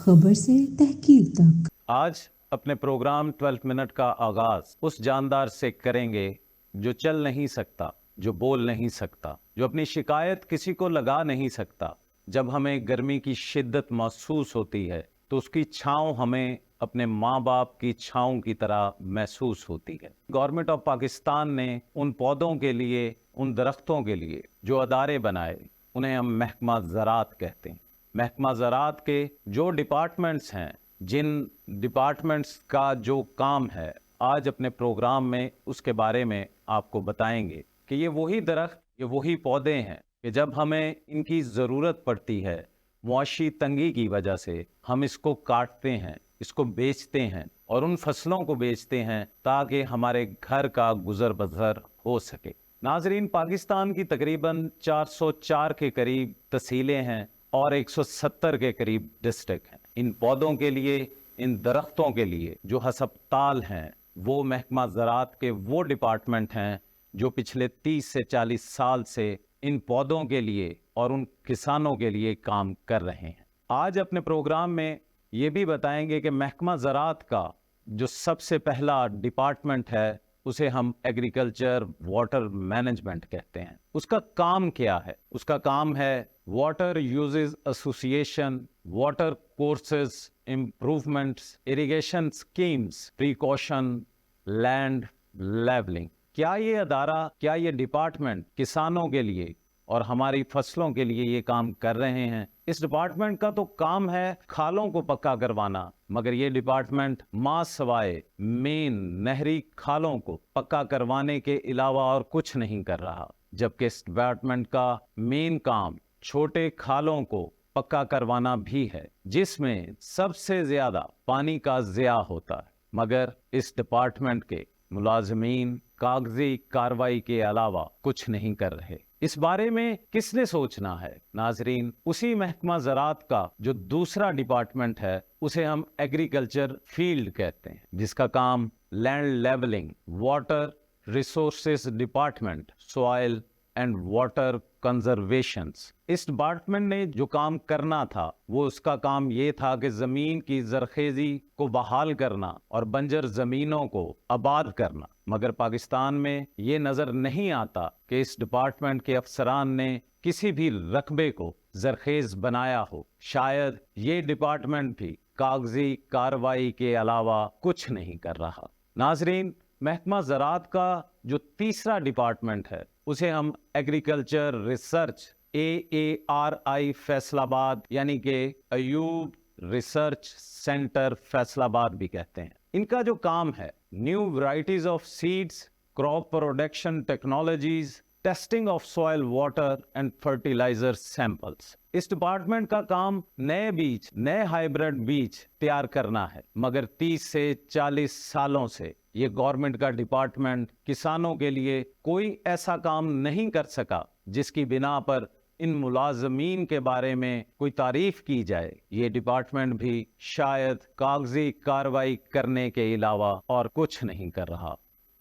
खबर से तहकीक तक। आज अपने प्रोग्राम 12 मिनट का आगाज उस जानदार से करेंगे जो चल नहीं सकता, जो बोल नहीं सकता, जो अपनी शिकायत किसी को लगा नहीं सकता। जब हमें गर्मी की शिद्दत महसूस होती है तो उसकी छांव हमें अपने माँ बाप की छांव की तरह महसूस होती है। गवर्नमेंट ऑफ पाकिस्तान ने उन पौधों के लिए, उन दरख्तों के लिए जो अदारे बनाए, उन्हें हम महकमा ज़राअत कहते हैं। महकमा ज़राअत के जो डिपार्टमेंट्स हैं, जिन डिपार्टमेंट्स का जो काम है, आज अपने प्रोग्राम में उसके बारे में आपको बताएंगे कि ये वही दरख्त, ये वही पौधे हैं कि जब हमें इनकी ज़रूरत पड़ती है, मुआशी तंगी की वजह से हम इसको काटते हैं, इसको बेचते हैं और उन फसलों को बेचते हैं ताकि हमारे घर का गुजर बसर हो सके। नाजरीन, पाकिस्तान की तकरीबन 404 के करीब तहसीलें हैं और 170 के करीब डिस्ट्रिक्ट हैं। इन पौधों के लिए, इन दरख्तों के लिए जो हस्पताल हैं, वो महकमा ज़राअत के वो डिपार्टमेंट हैं जो पिछले 30 से 40 साल से इन पौधों के लिए और उन किसानों के लिए काम कर रहे हैं। आज अपने प्रोग्राम में ये भी बताएंगे कि महकमा ज़राअत का जो सबसे पहला डिपार्टमेंट है उसे हम एग्रीकल्चर वाटर मैनेजमेंट कहते हैं। उसका काम क्या है? उसका काम है water uses association, water courses, improvements, irrigation schemes, precaution, land levelling. क्या ये अदारा, क्या ये डिपार्टमेंट किसानों के लिए और हमारी फसलों के लिए ये काम कर रहे हैं? इस डिपार्टमेंट का तो काम है खालों को पक्का करवाना, मगर ये डिपार्टमेंट मां सवाए मेन नहरी खालों को पक्का करवाने के अलावा और कुछ नहीं कर रहा। जबकि इस डिपार्टमेंट का मेन काम छोटे खालों को पक्का करवाना भी है, जिसमें सबसे ज्यादा पानी का ज़िया होता है। मगर इस डिपार्टमेंट के मुलाजमीन कागजी कार्रवाई के अलावा कुछ नहीं कर रहे। इस बारे में किसने सोचना है? नाजरीन, उसी महकमा ज़राअत का जो दूसरा डिपार्टमेंट है उसे हम एग्रीकल्चर फील्ड कहते हैं, जिसका काम land levelling, water resources department, soil and water conservation. इस डिपार्टमेंट ने जो काम करना था वो उसका काम ये था कि जमीन की जरखेजी को बहाल करना और बंजर जमीनों को आबाद करना। मगर पाकिस्तान में ये नजर नहीं आता कि इस डिपार्टमेंट के अफसरान ने किसी भी रकबे को जरखेज बनाया हो। शायद ये डिपार्टमेंट भी कागजी कार्रवाई के अलावा कुछ नहीं कर रहा। नाजरीन, महकमा ज़राअत का जो तीसरा डिपार्टमेंट है उसे हम एग्रीकल्चर रिसर्च AARI फैसलाबाद यानी कि अयूब रिसर्च सेंटर फैसलाबाद भी कहते हैं। इनका जो काम है new varieties of seeds, crop production technologies, testing of soil water and fertiliser samples. इस डिपार्टमेंट का काम नए बीज, नए हाइब्रिड बीज तैयार करना है। मगर 30 से 40 सालों से ये गवर्नमेंट का डिपार्टमेंट किसानों के लिए कोई ऐसा काम नहीं कर सका जिसकी बिना पर इन मुलाजमीन के बारे में कोई तारीफ की जाए। ये डिपार्टमेंट भी शायद कागजी कार्रवाई करने के अलावा और कुछ नहीं कर रहा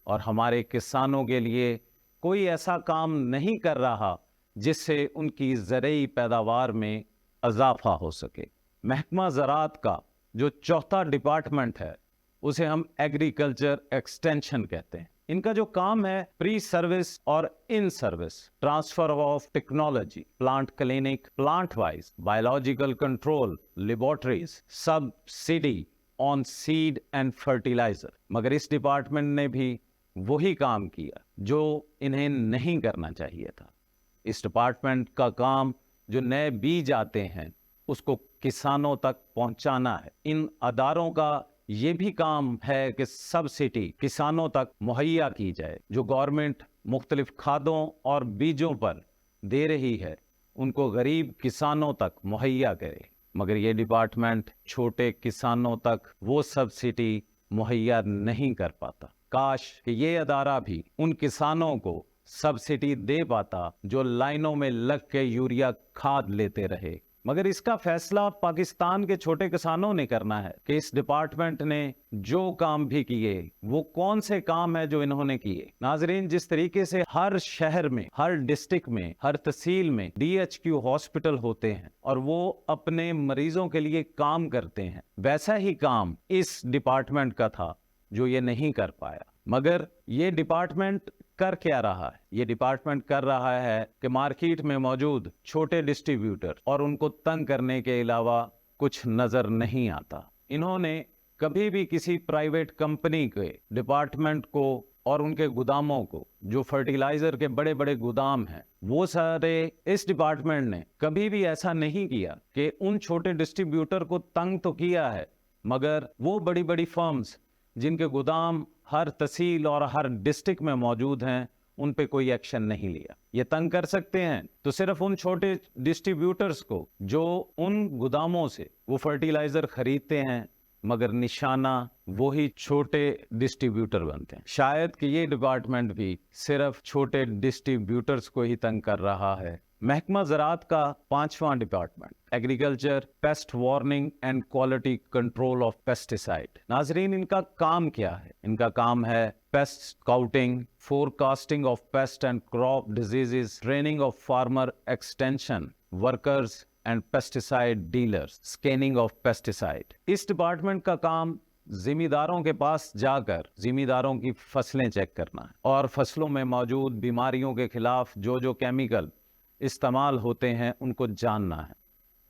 और हमारे किसानों के लिए कोई ऐसा काम नहीं कर रहा जिससे उनकी ज़रई पैदावार में इजाफा हो सके। महकमा ज़राअत का जो चौथा डिपार्टमेंट है उसे हम एग्रीकल्चर एक्सटेंशन कहते हैं। इनका जो काम है प्री सर्विस और in service, transfer of technology, plant clinic, plant wise, biological control, laboratories, subsidy on seed and fertiliser. मगर इस डिपार्टमेंट ने भी वही काम किया जो इन्हें नहीं करना चाहिए था। इस डिपार्टमेंट का काम जो नए बीज आते हैं उसको किसानों तक पहुंचाना है। इन अदारों का ये भी काम है कि सब्सिडी किसानों तक मुहैया की जाए। जो गवर्नमेंट मुख्तलिफ खादों और बीजों पर दे रही है उनको गरीब किसानों तक मुहैया करे। मगर ये डिपार्टमेंट छोटे किसानों तक वो सब्सिडी मुहैया नहीं कर पाता। काश कि ये अदारा भी उन किसानों को सब्सिडी दे पाता जो लाइनों में लग के यूरिया खाद लेते रहे, मगर इसका फैसला पाकिस्तान के छोटे किसानों ने करना है कि इस डिपार्टमेंट ने जो काम भी किए वो कौन से काम है जो इन्होंने किए। नाजरीन, जिस तरीके से हर शहर में, हर डिस्ट्रिक्ट में, हर तहसील में DHQ हॉस्पिटल होते हैं और वो अपने मरीजों के लिए काम करते हैं, वैसा ही काम इस डिपार्टमेंट का था जो ये नहीं कर पाया। मगर ये डिपार्टमेंट कर क्या रहा है? ये डिपार्टमेंट कर रहा है कि मार्केट में मौजूद छोटे डिस्ट्रीब्यूटर और उनको तंग करने के अलावा कुछ नजर नहीं आता। इन्होंने कभी भी किसी प्राइवेट कंपनी के डिपार्टमेंट को और उनके गोदामों को, जो फर्टिलाइजर के बड़े बड़े गोदाम हैं, वो सारे इस डिपार्टमेंट ने कभी भी ऐसा नहीं किया कि उन छोटे डिस्ट्रीब्यूटर को तंग तो किया है, मगर वो बड़ी बड़ी फर्म्स जिनके गोदाम हर तहसील और हर डिस्ट्रिक्ट में मौजूद हैं, उन पे कोई एक्शन नहीं लिया। ये तंग कर सकते हैं तो सिर्फ उन छोटे डिस्ट्रीब्यूटर्स को जो उन गोदामों से वो फर्टिलाइजर खरीदते हैं, मगर निशाना वही छोटे डिस्ट्रीब्यूटर बनते हैं। शायद कि ये डिपार्टमेंट भी सिर्फ छोटे डिस्ट्रीब्यूटर्स को ही तंग कर रहा है। महकमा ज़राअत का 5वां department, agriculture pest warning and quality control of pesticide. नाजरीन, इनका काम क्या है? इनका काम है pest scouting, forecasting of pest and crop diseases, training of farmer extension workers and pesticide dealers, scanning of pesticide. इस डिपार्टमेंट का काम जिमीदारों के पास जाकर जिमीदारों की फसलें चेक करना है और फसलों में मौजूद बीमारियों के खिलाफ जो जो केमिकल इस्तेमाल होते हैं उनको जानना है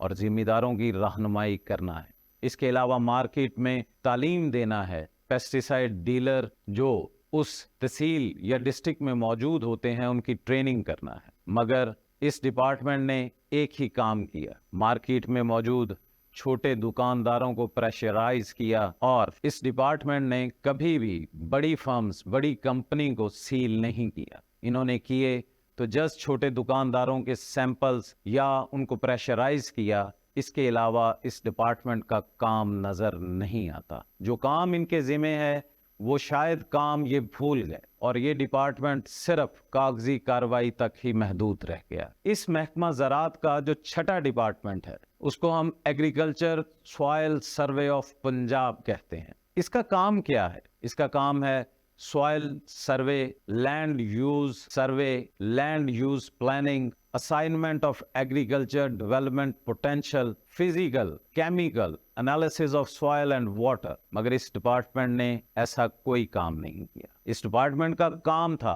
और जिम्मेदारों की रहनुमाई करना है। इसके अलावा मार्केट में तालीम देना है। पेस्टिसाइड डीलर जो उस तहसील या डिस्ट्रिक्ट में मौजूद होते हैं उनकी ट्रेनिंग करना है। मगर इस डिपार्टमेंट ने एक ही काम किया, मार्केट में मौजूद छोटे दुकानदारों को प्रेशराइज किया और इस डिपार्टमेंट ने कभी भी बड़ी फर्म्स, बड़ी कंपनी को सील नहीं किया। इन्होंने किए तो जस्ट छोटे दुकानदारों के सैंपल्स या उनको प्रेशराइज किया। इसके अलावा इस डिपार्टमेंट का काम नजर नहीं आता। जो काम इनके जिम्मे है वो शायद काम ये भूल गए और ये डिपार्टमेंट सिर्फ कागजी कार्रवाई तक ही महदूद रह गया। इस महकमा ज़राअत का जो 6ठा डिपार्टमेंट है उसको हम agriculture soil survey of Punjab कहते हैं। इसका काम क्या है? इसका काम है soil survey, land use survey, land use planning, assignment of agriculture development potential, physical chemical analysis of soil and water. मगर इस डिपार्टमेंट ने ऐसा कोई काम नहीं किया। इस डिपार्टमेंट का काम था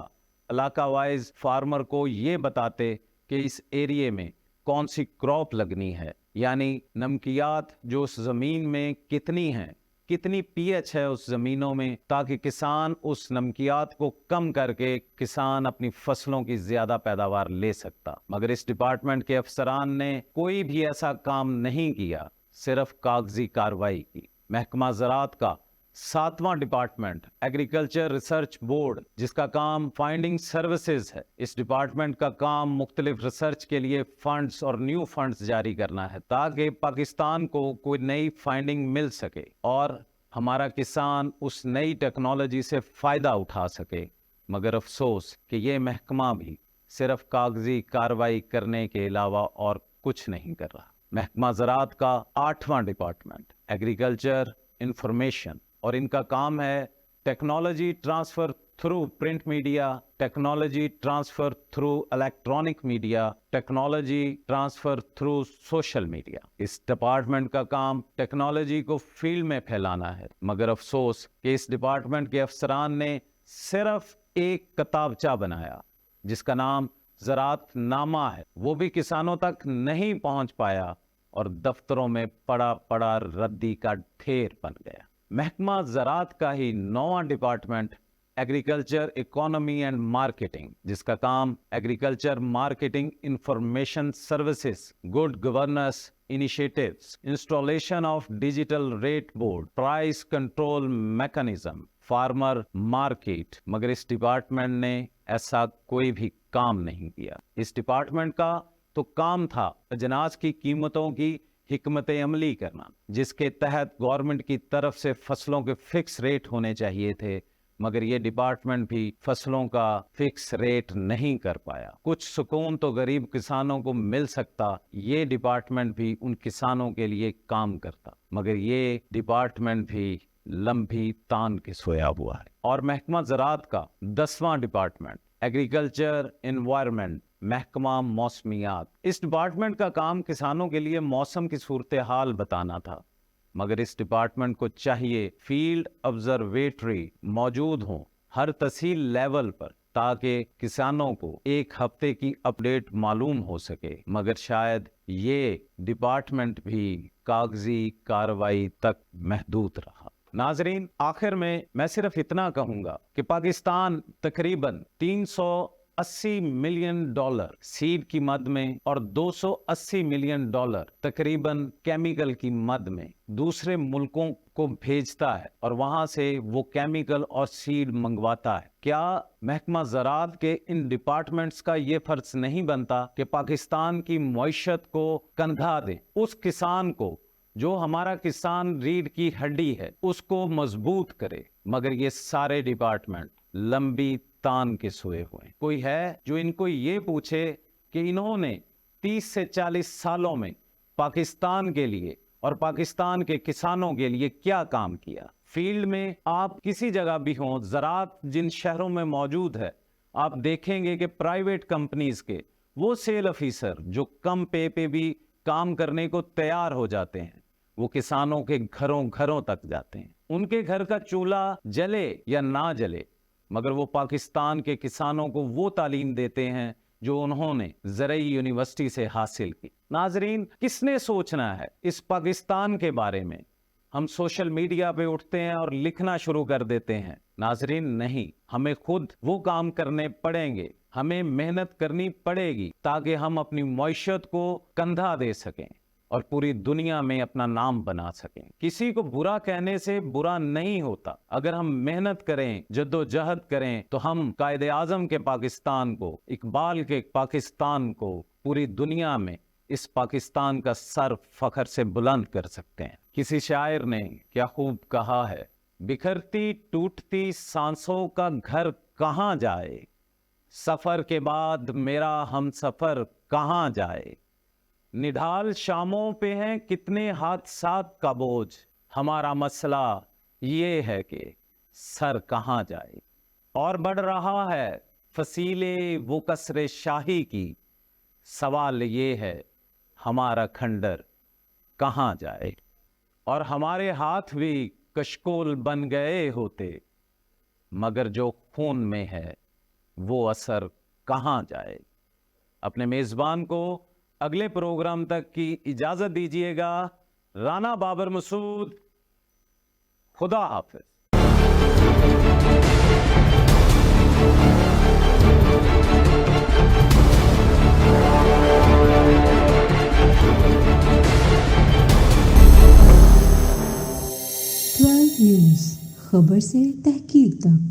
इलाका वाइज फार्मर को ये बताते कि इस एरिया में कौन सी क्रॉप लगनी है, यानी नमकियात जो उस जमीन में कितनी हैं, कितनी pH है उस जमीनों में, ताकि किसान उस नमकियात को कम करके किसान अपनी फसलों की ज्यादा पैदावार ले सकता। मगर इस डिपार्टमेंट के अफसरान ने कोई भी ऐसा काम नहीं किया, सिर्फ कागजी कार्रवाई की। महकमा ज़राअत का 7वां डिपार्टमेंट, एग्रीकल्चर रिसर्च बोर्ड, जिसका काम फाइंडिंग सर्विसेज है। इस डिपार्टमेंट का काम मुख्तलिफ रिसर्च के लिए फंड्स और न्यू फंड्स जारी करना है ताकि पाकिस्तान को कोई नई फाइंडिंग मिल सके और हमारा किसान उस नई टेक्नोलॉजी से फ़ायदा उठा सके। मगर अफसोस कि ये महकमा भी सिर्फ कागजी कार्रवाई करने के अलावा और कुछ नहीं कर रहा। महकमा ज़राअत का 8वां डिपार्टमेंट, एग्रीकल्चर इंफॉर्मेशन, और इनका काम है technology transfer through print media, technology transfer through electronic media, technology transfer through social media. इस डिपार्टमेंट का काम टेक्नोलॉजी को फील्ड में फैलाना है। मगर अफसोस कि इस डिपार्टमेंट के अफसरान ने सिर्फ एक किताबचा बनाया जिसका नाम ज़राअत नामा है, वो भी किसानों तक नहीं पहुंच पाया और दफ्तरों में पड़ा पड़ा रद्दी का ढेर बन गया। महकमा ज़राअत का ही 9वां department, agriculture economy and marketing, जिसका काम agriculture marketing information services, good governance initiatives, installation of digital rate board, price control mechanism, farmer market. मगर इस डिपार्टमेंट ने ऐसा कोई भी काम नहीं किया। इस डिपार्टमेंट का तो काम था अजनास की कीमतों की हिकमत अमली करना, जिसके तहत गवर्नमेंट की तरफ से फसलों के फिक्स रेट होने चाहिए थे, मगर ये डिपार्टमेंट भी फसलों का फिक्स रेट नहीं कर पाया। कुछ सुकून तो गरीब किसानों को मिल सकता, ये डिपार्टमेंट भी उन किसानों के लिए काम करता, मगर ये डिपार्टमेंट भी लंबी तान के सोया हुआ है। और महकमा ज़राअत का 10वां डिपार्टमेंट एग्रीकल्चर एनवायरनमेंट, महकमा मौसमियात, इस डिपार्टमेंट का काम किसानों के लिए मौसम की सूरत हाल बताना था, मगर इस डिपार्टमेंट को चाहिए फील्ड ऑब्जर्वेटरी मौजूद हों हर तहसील लेवल पर, ताकि किसानों को एक हफ्ते की अपडेट मालूम हो सके, मगर शायद ये डिपार्टमेंट भी कागजी कार्रवाई तक महदूद रहा। नाजरीन, आखिर में मैं सिर्फ इतना कहूंगा कि पाकिस्तान तकरीबन 380 मिलियन डॉलर सीड की मद में और 280 मिलियन डॉलर तकरीबन केमिकल की मद में दूसरे मुल्कों को भेजता है और वहां से वो केमिकल और सीड मंगवाता है। क्या महकमा ज़राअत के इन डिपार्टमेंट्स का ये फर्ज नहीं बनता कि पाकिस्तान की मईशत को कंधा दे, उस किसान को जो हमारा किसान रीढ़ की हड्डी है उसको मजबूत करे? मगर ये सारे डिपार्टमेंट लंबी तान के सोए हुए। कोई है जो इनको ये पूछे कि इन्होंने 30 से 40 सालों में पाकिस्तान के लिए और पाकिस्तान के किसानों के लिए क्या काम किया? फील्ड में आप किसी जगह भी हों, ज़राअत जिन शहरों में मौजूद है, आप देखेंगे कि प्राइवेट कंपनीज के वो सेल ऑफिसर जो कम पे भी काम करने को तैयार हो जाते हैं, वो किसानों के घरों घरों तक जाते हैं। उनके घर का चूल्हा जले या ना जले, मगर वो पाकिस्तान के किसानों को वो तालीम देते हैं जो उन्होंने ज़रई यूनिवर्सिटी से हासिल की। नाजरीन, किसने सोचना है इस पाकिस्तान के बारे में? हम सोशल मीडिया पे उठते हैं और लिखना शुरू कर देते हैं। नाजरीन, नहीं, हमें खुद वो काम करने पड़ेंगे, हमें मेहनत करनी पड़ेगी ताकि हम अपनी मईशत को कंधा दे सकें और पूरी दुनिया में अपना नाम बना सकें। किसी को बुरा कहने से बुरा नहीं होता। अगर हम मेहनत करें, जद्दोजहद करें, तो हम कायदे आजम के पाकिस्तान को, इकबाल के पाकिस्तान को पूरी दुनिया में इस पाकिस्तान का सर फखर से बुलंद कर सकते हैं। किसी शायर ने क्या खूब कहा है, बिखरती टूटती सांसों का घर कहाँ जाए, सफर के बाद मेरा हम सफर कहाँ जाए, निढाल शामों पे हैं कितने हादसात का बोझ, हमारा मसला ये है कि सर कहाँ जाए। और बढ़ रहा है फसीले वो कसरे शाही की, सवाल ये है हमारा खंडर कहाँ जाए। और हमारे हाथ भी कशकोल बन गए होते, मगर जो खून में है वो असर कहाँ जाए। अपने मेजबान को अगले प्रोग्राम तक की इजाजत दीजिएगा। राना बाबर मसूद, खुदा हाफिज। न्यूज़, खबर से तहकीक तक।